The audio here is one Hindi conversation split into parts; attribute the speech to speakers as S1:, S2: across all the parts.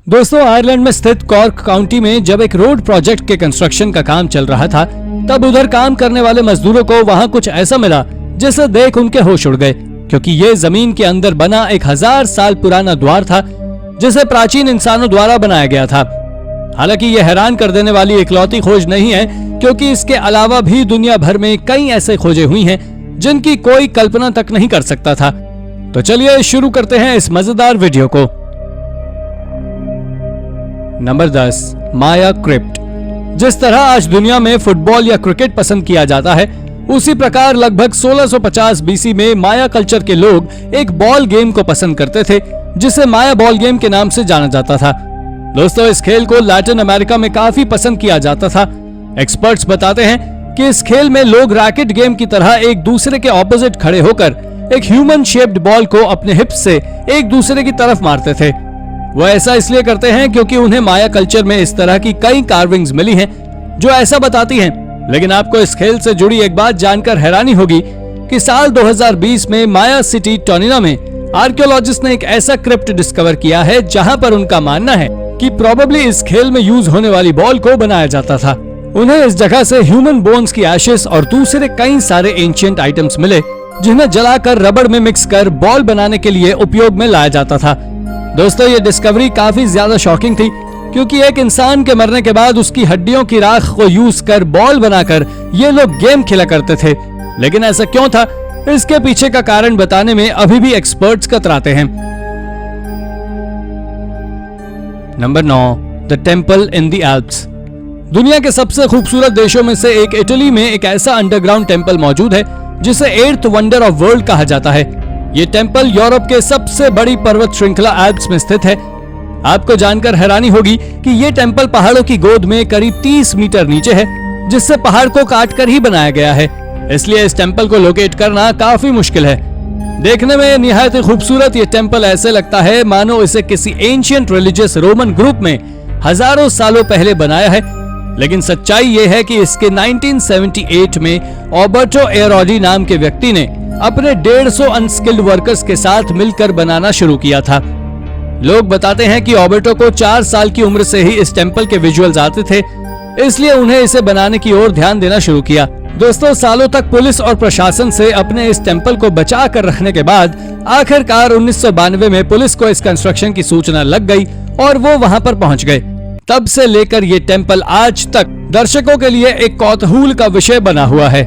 S1: दोस्तों, आयरलैंड में स्थित कॉर्क काउंटी में जब एक रोड प्रोजेक्ट के कंस्ट्रक्शन का काम चल रहा था, तब उधर काम करने वाले मजदूरों को वहां कुछ ऐसा मिला जिसे देख उनके होश उड़ गए, क्योंकि ये जमीन के अंदर बना 1000 साल पुराना द्वार था जिसे प्राचीन इंसानों द्वारा बनाया गया था। हालांकि यह हैरान कर देने वाली इकलौती खोज नहीं है, क्योंकि इसके अलावा भी दुनिया भर में कई ऐसे खोजें हुई हैं जिनकी कोई कल्पना तक नहीं कर सकता था। तो चलिए शुरू करते हैं इस मजेदार वीडियो को। नंबर 10, माया क्रिप्ट। जिस तरह आज दुनिया में फुटबॉल या क्रिकेट पसंद किया जाता है, उसी प्रकार लगभग 1650 बीसी में माया कल्चर के लोग एक बॉल गेम को पसंद करते थे जिसे माया बॉल गेम के नाम से जाना जाता था। दोस्तों, इस खेल को लैटिन अमेरिका में काफी पसंद किया जाता था। एक्सपर्ट्स बताते हैं कि इस खेल में लोग रैकेट गेम की तरह एक दूसरे के ऑपोजिट खड़े होकर एक ह्यूमन शेप्ड बॉल को अपने हिप्स से एक दूसरे की तरफ मारते थे। वो ऐसा इसलिए करते हैं क्योंकि उन्हें माया कल्चर में इस तरह की कई कार्विंग्स मिली हैं जो ऐसा बताती हैं। लेकिन आपको इस खेल से जुड़ी एक बात जानकर हैरानी होगी कि साल 2020 में माया सिटी टोनिना में आर्कियोलॉजिस्ट ने एक ऐसा क्रिप्ट डिस्कवर किया है जहां पर उनका मानना है कि प्रोबेबली इस खेल में यूज होने वाली बॉल को बनाया जाता था। उन्हें इस जगह से ह्यूमन बोन्स की एशेस और दूसरे कई सारे एंशिएंट आइटम्स मिले जिन्हें जलाकर रबड़ में मिक्स कर बॉल बनाने के लिए उपयोग में लाया जाता था। दोस्तों, ये डिस्कवरी काफी ज्यादा शॉकिंग थी, क्योंकि एक इंसान के मरने के बाद उसकी हड्डियों की राख को यूज कर बॉल बनाकर ये लोग गेम खेला करते थे। लेकिन ऐसा क्यों था, इसके पीछे का कारण बताने में अभी भी एक्सपर्ट्स कतराते हैं। Number 9, the temple in the Alps. दुनिया के सबसे खूबसूरत देशों में से एक इटली में एक ऐसा अंडरग्राउंड टेम्पल मौजूद है जिसे 8th वंडर ऑफ वर्ल्ड कहा जाता है। ये टेम्पल यूरोप के सबसे बड़ी पर्वत श्रृंखला एल्प्स में स्थित है। आपको जानकर हैरानी होगी कि ये टेम्पल पहाड़ों की गोद में करीब 30 मीटर नीचे है, जिससे पहाड़ को काटकर ही बनाया गया है। इसलिए इस टेम्पल को लोकेट करना काफी मुश्किल है। देखने में निहायत ही खूबसूरत ये टेम्पल ऐसे लगता है मानो इसे किसी एंशिएंट रिलीजियस रोमन ग्रुप में हजारों सालों पहले बनाया है। लेकिन सच्चाई ये है कि इसके 1978 में ऑबर्टो एरोडी नाम के व्यक्ति ने अपने 150 अनस्किल्ड वर्कर्स के साथ मिलकर बनाना शुरू किया था। लोग बताते हैं कि ऑबर्टो को 4 साल की उम्र से ही इस टेम्पल के विजुअल्स आते थे, इसलिए उन्हें इसे बनाने की ओर ध्यान देना शुरू किया। दोस्तों, सालों तक पुलिस और प्रशासन से अपने इस टेम्पल को बचा कर रखने के बाद आखिरकार 1992 में पुलिस को इस कंस्ट्रक्शन की सूचना लग गई और वो वहां पर पहुंच गए। तब से लेकर ये टेम्पल आज तक दर्शकों के लिए एक कौतूहल का विषय बना हुआ है।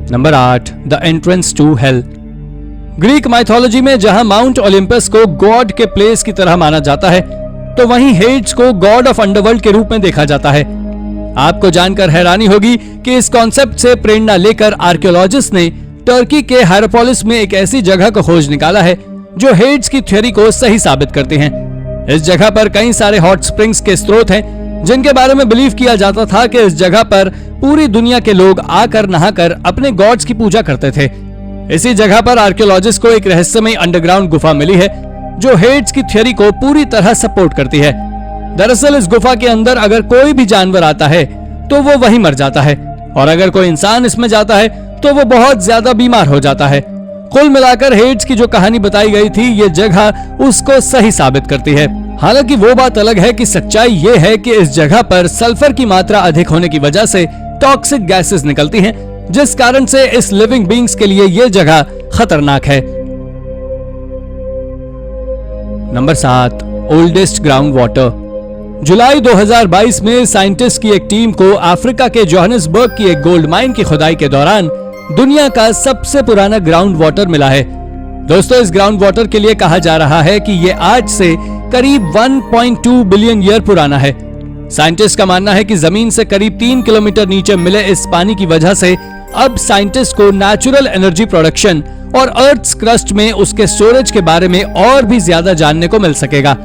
S1: Number 8, the entrance to hell. Greek mythology में जहां माउंट ओलंपस को गॉड के प्लेस की तरह माना जाता है, तो वहीं हेड्स को गॉड ऑफ अंडरवर्ल्ड के रूप में देखा जाता है। आपको जानकर हैरानी होगी कि इस कॉन्सेप्ट से प्रेरणा लेकर आर्कियोलॉजिस्ट ने टर्की के हायरोपोलिस में एक ऐसी जगह को खोज निकाला है जो हेड्स की थ्योरी को सही साबित करते हैं। इस जगह पर कई सारे हॉट स्प्रिंग्स के स्रोत हैं जिनके बारे में बिलीव किया जाता था कि इस जगह पर पूरी दुनिया के लोग आकर नहाकर अपने गॉड्स की पूजा करते थे। इसी जगह पर आर्कियोलॉजिस्ट को एक रहस्यमय अंडरग्राउंड गुफा मिली है जो हेड्स की थ्योरी को पूरी तरह सपोर्ट करती है। दरअसल इस गुफा के अंदर अगर कोई भी जानवर आता है तो वो वहीं मर जाता है, और अगर कोई इंसान इसमें जाता है तो वो बहुत ज्यादा बीमार हो जाता है। कुल मिलाकर हेड्स की जो कहानी बताई गई थी, ये जगह उसको सही साबित करती है। हालांकि वो बात अलग है कि सच्चाई ये है कि इस जगह पर सल्फर की मात्रा अधिक होने की वजह से टॉक्सिक गैसेस निकलती हैं, जिस कारण से इस लिविंग बीइंग्स के लिए ये जगह खतरनाक है। Number 7, oldest ground water. जुलाई 2022 में साइंटिस्ट की एक टीम को अफ्रीका के जोहानिसबर्ग की एक गोल्ड माइन की खुदाई के दौरान दुनिया का सबसे पुराना ग्राउंड वाटर मिला है। दोस्तों, इस ग्राउंड वाटर के लिए कहा जा रहा है कि ये आज से करीब 1.2 बिलियन ईयर पुराना है। साइंटिस्ट का मानना है कि जमीन से करीब 3 किलोमीटर नीचे मिले इस पानी की वजह से अब साइंटिस्ट को नेचुरल एनर्जी प्रोडक्शन और अर्थ क्रस्ट में उसके स्टोरेज के बारे में और भी ज्यादा जानने को मिल सकेगा।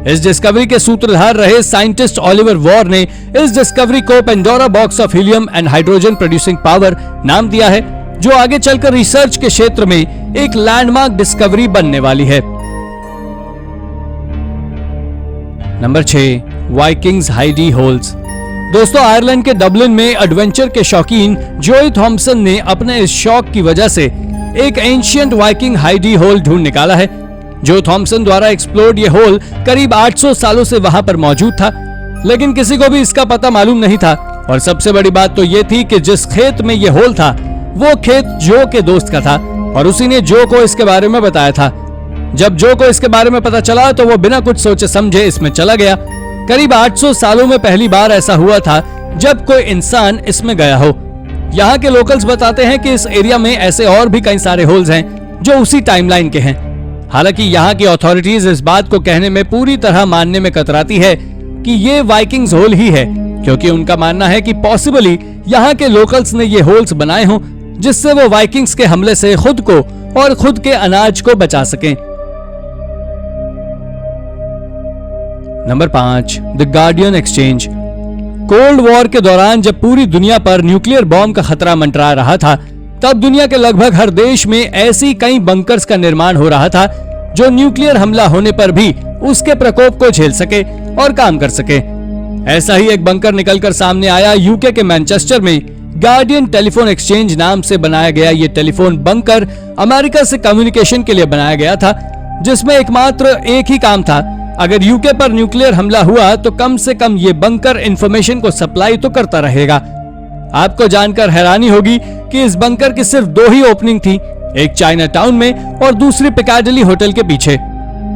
S1: इस डिस्कवरी के सूत्रधार रहे साइंटिस्ट ओलिवर वॉर ने इस डिस्कवरी को Pandora box of helium and hydrogen producing power नाम दिया है, जो आगे चलकर रिसर्च के क्षेत्र में एक लैंडमार्क डिस्कवरी बनने वाली है। Number 6, Vikings Heidi holes. दोस्तों, आयरलैंड के डबलिन में एडवेंचर के शौकीन जोई थॉम्पसन ने अपने इस शौक की वजह से एक एंशिएंट वाइकिंग हाइडी होल ढूंढ निकाला है। जो थॉमसन द्वारा एक्सप्लोर्ड ये होल करीब 800 सालों से वहां पर मौजूद था, लेकिन किसी को भी इसका पता मालूम नहीं था। और सबसे बड़ी बात तो ये थी कि जिस खेत में ये होल था वो खेत जो के दोस्त का था और उसी ने जो को इसके बारे में बताया था। जब जो को इसके बारे में पता चला तो वो बिना कुछ सोचे समझे इसमें चला गया। करीब 800 सालों में पहली बार ऐसा हुआ था जब कोई इंसान इसमें गया हो। यहाँ के लोकल्स बताते हैं कि इस एरिया में ऐसे और भी कई सारे होल्स हैं जो उसी टाइमलाइन के हैं। हालांकि यहाँ की अथॉरिटीज इस बात को कहने में पूरी तरह मानने में कतराती है कि ये वाइकिंग्स होल ही है, क्योंकि उनका मानना है कि पॉसिबली यहाँ के लोकल्स ने ये होल्स बनाए हों जिससे वो वाइकिंग्स के हमले से खुद को और खुद के अनाज को बचा सकें। Number 5, the guardian exchange. Cold war के दौरान जब पूरी दुनिया पर न्यूक्लियर बॉम्ब का खतरा मंडरा रहा था, तब दुनिया के लगभग हर देश में ऐसी कई बंकर्स का निर्माण हो रहा था जो न्यूक्लियर हमला होने पर भी उसके प्रकोप को झेल सके और काम कर सके। ऐसा ही एक बंकर निकलकर सामने आया यूके के मैनचेस्टर में। गार्डियन टेलीफोन एक्सचेंज नाम से बनाया गया ये टेलीफोन बंकर अमेरिका से कम्युनिकेशन के लिए बनाया गया था, जिसमें एकमात्र एक ही काम था, अगर यूके पर न्यूक्लियर हमला हुआ तो कम से कम ये बंकर इंफॉर्मेशन को सप्लाई तो करता रहेगा। आपको जानकर हैरानी होगी कि इस बंकर की सिर्फ 2 ही ओपनिंग थी, एक चाइना टाउन में और दूसरी पिकाडिली होटल के पीछे।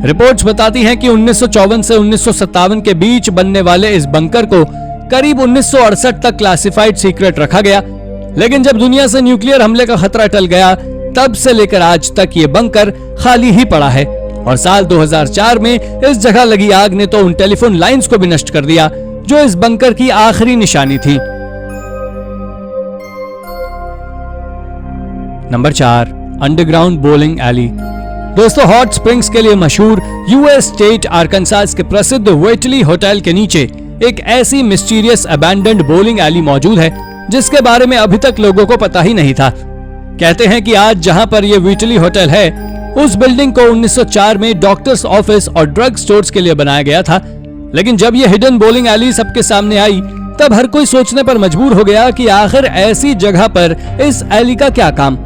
S1: रिपोर्ट्स बताती हैं कि 1954 से 1957 के बीच बनने वाले इस बंकर को करीब 1968 तक क्लासिफाइड सीक्रेट रखा गया, लेकिन जब दुनिया से न्यूक्लियर हमले का खतरा टल गया तब से लेकर आज तक ये बंकर खाली ही पड़ा है। और साल 2004 में इस जगह लगी आग ने तो उन टेलीफोन लाइंस को भी नष्ट कर दिया जो इस बंकर की आखिरी निशानी थी। Number 4, underground bowling alley. दोस्तों, हॉट स्प्रिंग्स के लिए मशहूर यूएस स्टेट आर्कनसास के प्रसिद्ध वेटली होटल के नीचे एक ऐसी मिस्टीरियस अबैंडन्ड बोलिंग एली मौजूद है जिसके बारे में अभी तक लोगों को पता ही नहीं था। कहते हैं कि आज जहां पर यह वेटली होटल है, उस बिल्डिंग को 1904 में डॉक्टर्स ऑफिस और ड्रग स्टोर्स के लिए बनाया गया था। लेकिन जब यह हिडन बोलिंग एली सबके सामने आई तब हर कोई सोचने पर मजबूर हो गया कि आखिर ऐसी जगह पर इस एली का क्या काम।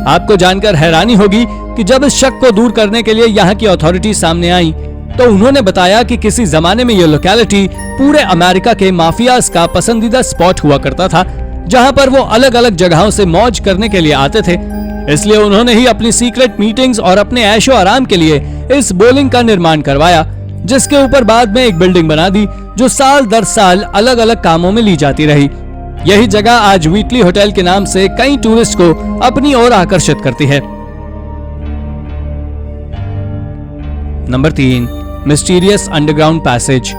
S1: आपको जानकर हैरानी होगी कि जब इस शक को दूर करने के लिए यहाँ की अथॉरिटी सामने आई तो उन्होंने बताया कि किसी जमाने में यह लोकेलिटी पूरे अमेरिका के माफियाज का पसंदीदा स्पॉट हुआ करता था, जहां पर वो अलग अलग जगहों से मौज करने के लिए आते थे। इसलिए उन्होंने ही अपनी सीक्रेट मीटिंग्स और अपने ऐशो आराम के लिए इस बोलिंग का निर्माण करवाया, जिसके ऊपर बाद में एक बिल्डिंग बना दी जो साल दर साल अलग अलग कामों में ली जाती रही। यही जगह आज वेटली होटल के नाम से कई टूरिस्ट को अपनी ओर आकर्षित करती है। Number 3, mysterious underground passage.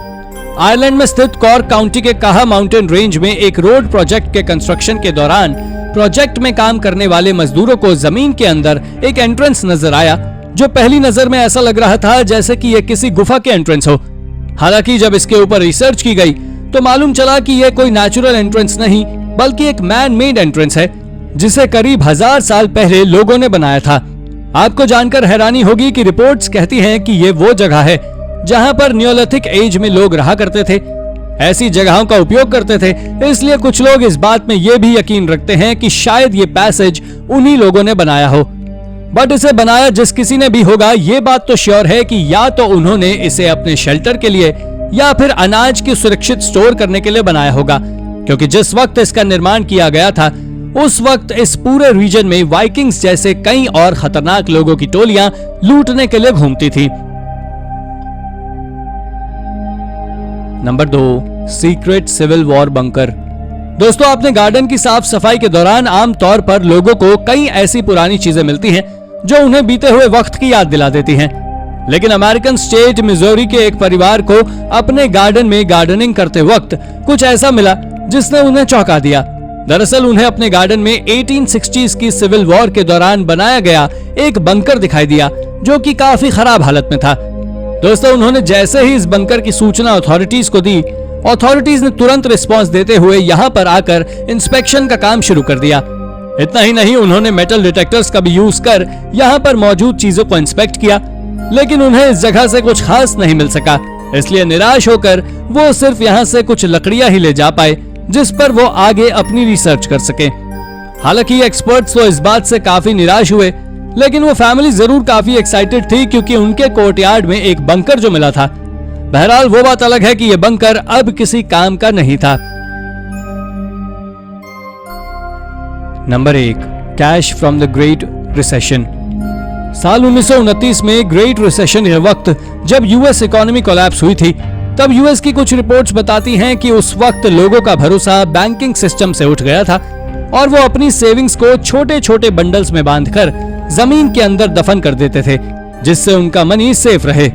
S1: Ireland में स्थित कॉर्क काउंटी के काहा माउंटेन रेंज में एक रोड प्रोजेक्ट के कंस्ट्रक्शन के दौरान प्रोजेक्ट में काम करने वाले मजदूरों को जमीन के अंदर एक एंट्रेंस नजर आया, जो पहली नजर में ऐसा लग रहा था जैसे कि यह किसी गुफा के एंट्रेंस हो। हालांकि जब इसके ऊपर रिसर्च की गई तो मालूम चला कि यह कोई नेचुरल एंट्रेंस नहीं बल्कि एक मैन मेड एंट्रेंस है, जिसे करीब 1000 साल पहले लोगों ने बनाया था। आपको जानकर हैरानी होगी कि रिपोर्ट्स कहती हैं कि ये वो जगह है जहां पर नियोलिथिक एज में लोग रहा करते थे, ऐसी जगहों का उपयोग करते थे। इसलिए कुछ लोग इस बात में ये भी यकीन रखते हैं कि शायद ये पैसेज उन्हीं लोगों ने बनाया हो। बट इसे बनाया जिस किसी ने भी होगा, ये बात तो श्योर है कि या तो उन्होंने इसे अपने शेल्टर के लिए या फिर अनाज की सुरक्षित स्टोर करने के लिए बनाया होगा, क्योंकि जिस वक्त इसका निर्माण किया गया था उस वक्त इस पूरे रीजन में वाइकिंग्स जैसे कई और खतरनाक लोगों की टोलियां लूटने के लिए घूमती थी। Number 2, secret civil war bunker. दोस्तों, अपने गार्डन की साफ सफाई के दौरान आमतौर पर लोगों को कई ऐसी पुरानी चीजें मिलती हैं जो उन्हें बीते हुए वक्त की याद दिला देती हैं। लेकिन अमेरिकन स्टेट मिजोरी के एक परिवार को अपने गार्डन में गार्डनिंग करते वक्त कुछ ऐसा मिला जिसने उन्हें चौंका दिया। दरअसल उन्हें अपने गार्डन में 1860s की सिविल वॉर के दौरान बनाया गया एक बंकर दिखाई दिया, जो कि काफी खराब हालत में था। दोस्तों, उन्होंने जैसे ही इस बंकर की सूचना अथॉरिटीज को दी, अथॉरिटीज ने तुरंत रिस्पांस देते हुए यहाँ पर आकर इंस्पेक्शन का काम शुरू कर दिया। इतना ही नहीं, उन्होंने मेटल डिटेक्टर्स का भी यूज कर यहाँ पर मौजूद चीजों को इंस्पेक्ट किया, लेकिन उन्हें इस जगह से कुछ खास नहीं मिल सका। इसलिए निराश होकर वो सिर्फ यहाँ से कुछ लकड़ियां ही ले जा पाए जिस पर वो आगे अपनी रिसर्च कर सके। हालांकि एक्सपर्ट्स तो इस बात से काफी निराश हुए लेकिन वो फैमिली जरूर काफी एक्साइटेड थी क्योंकि उनके कोर्टयार्ड में एक बंकर जो मिला था। बहरहाल वो बात अलग है कि ये बंकर अब किसी काम का नहीं था। Number 1, cash from the great recession. साल 1929 में ग्रेट रिसेशन के वक्त जब यूएस इकोनॉमी कोलैप्स हुई थी, तब यूएस की कुछ रिपोर्ट्स बताती हैं कि उस वक्त लोगों का भरोसा बैंकिंग सिस्टम से उठ गया था और वो अपनी सेविंग्स को छोटे छोटे बंडल्स में बांधकर जमीन के अंदर दफन कर देते थे, जिससे उनका मनी सेफ रहे।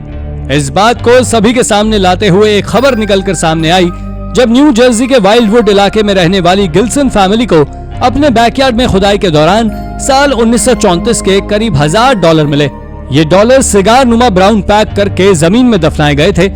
S1: इस बात को सभी के सामने लाते हुए एक खबर निकलकर सामने आई जब न्यू जर्सी के वाइल्डवुड इलाके में रहने वाली गिल्सन फैमिली को अपने बैकयार्ड में खुदाई के दौरान साल 1934 के करीब $1000 मिले। ये डॉलर सिगार नुमा ब्राउन पैक करके जमीन में दफनाए गए थे।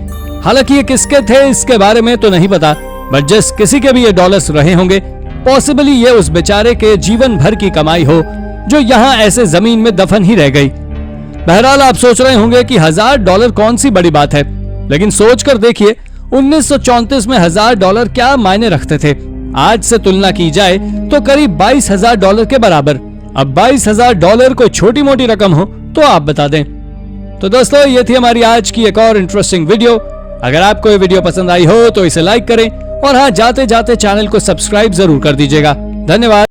S1: हालांकि ये किसके थे इसके बारे में तो नहीं पता, बट जिस किसी के भी ये डॉलर्स रहे होंगे, पॉसिबली ये उस बेचारे के जीवन भर की कमाई हो जो यहाँ ऐसे जमीन में दफन ही रह गई। बहरहाल आप सोच रहे होंगे कि $1000 कौन सी बड़ी बात है, लेकिन सोच कर देखिए 1934 में $1000 क्या मायने रखते थे। आज से तुलना की जाए तो करीब $22,000 के बराबर। अब $22,000 कोई छोटी मोटी रकम हो तो आप बता दें। तो दोस्तों, ये थी हमारी आज की एक और इंटरेस्टिंग वीडियो। अगर आपको ये वीडियो पसंद आई हो तो इसे लाइक करें और हाँ, जाते जाते चैनल को सब्सक्राइब जरूर कर दीजिएगा। धन्यवाद।